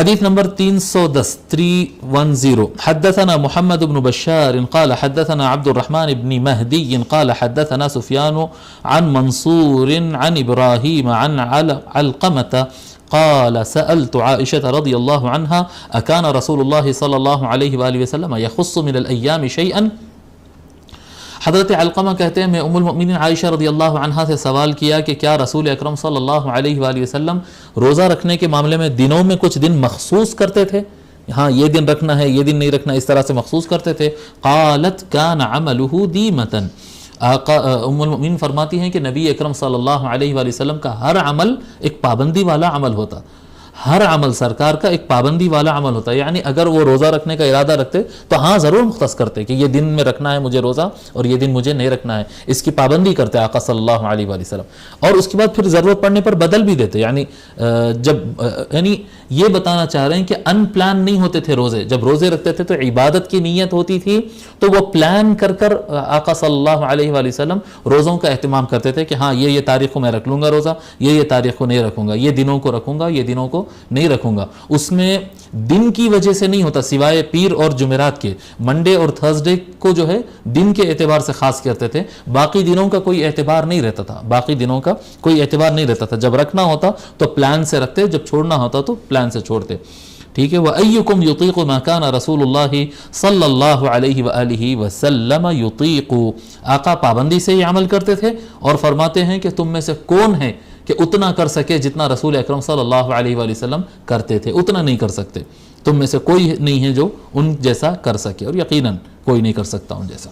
حديث نمبر 310 حدثنا محمد بن بشار قال حدثنا عبد الرحمن بن مهدي قال حدثنا سفيان عن منصور عن إبراهيم عن علقمة قال سألت عائشة رضي الله عنها أكان رسول الله صلى الله عليه وآله وسلم يخص من الأيام شيئا. حضرت علقمہ کہتے ہیں میں ام المؤمنین عائشہ رضی اللہ عنہا سے سوال کیا کہ کیا رسول اکرم صلی اللہ علیہ وآلہ وسلم روزہ رکھنے کے معاملے میں دنوں میں کچھ دن مخصوص کرتے تھے، ہاں یہ دن رکھنا ہے یہ دن نہیں رکھنا، اس طرح سے مخصوص کرتے تھے؟ قالت کان عملہ دیمتن، ام المؤمنین فرماتی ہیں کہ نبی اکرم صلی اللہ علیہ وآلہ وسلم کا ہر عمل ایک پابندی والا عمل ہوتا، ہر عمل سرکار کا ایک پابندی والا عمل ہوتا ہے. یعنی اگر وہ روزہ رکھنے کا ارادہ رکھتے تو ہاں ضرور مختص کرتے کہ یہ دن میں رکھنا ہے مجھے روزہ اور یہ دن مجھے نہیں رکھنا ہے، اس کی پابندی کرتے آقا صلی اللہ علیہ وآلہ وسلم، اور اس کے بعد پھر ضرورت پڑنے پر بدل بھی دیتے. یعنی یعنی یہ بتانا چاہ رہے ہیں کہ ان پلان نہیں ہوتے تھے روزے. جب روزے رکھتے تھے تو عبادت کی نیت ہوتی تھی، تو وہ پلان کر کر آقا صلی اللہ علیہ وآلہ وسلم روزوں کا اہتمام کرتے تھے کہ ہاں یہ تاریخ کو میں رکھ لوں گا روزہ، یہ تاریخ کو نہیں رکھوں گا، یہ دنوں کو رکھوں گا یہ دنوں کو نہیں رکھوں گا. اس میں دن کی وجہ سے نہیں ہوتا، سوائے پیر اور جمعرات کے. منڈے اور تھرسڈے کو جو ہے دن کے اعتبار سے خاص کرتے تھے، باقی دنوں کا کوئی اعتبار نہیں رہتا تھا، باقی دنوں کا کوئی اعتبار نہیں رہتا تھا. جب رکھنا ہوتا تو پلان سے رکھتے، جب چھوڑنا ہوتا تو پلان سے چھوڑتے. ٹھیک ہے. وَأَيُّكُمْ يُطِيقُ مَا كَانَ رَسُولُ اللَّهِ صلی اللہ علیہ وآلہ وسلم يُطِيقُ. آقا پابندی سے یہ عمل کرتے تھے اور فرماتے ہیں کہ تم میں سے کون ہے کہ اتنا کر سکے جتنا رسول اکرم صلی اللہ علیہ وآلہ وسلم کرتے تھے، اتنا نہیں کر سکتے. تم میں سے کوئی نہیں ہے جو ان جیسا کر سکے، اور یقیناً کوئی نہیں کر سکتا ان جیسا.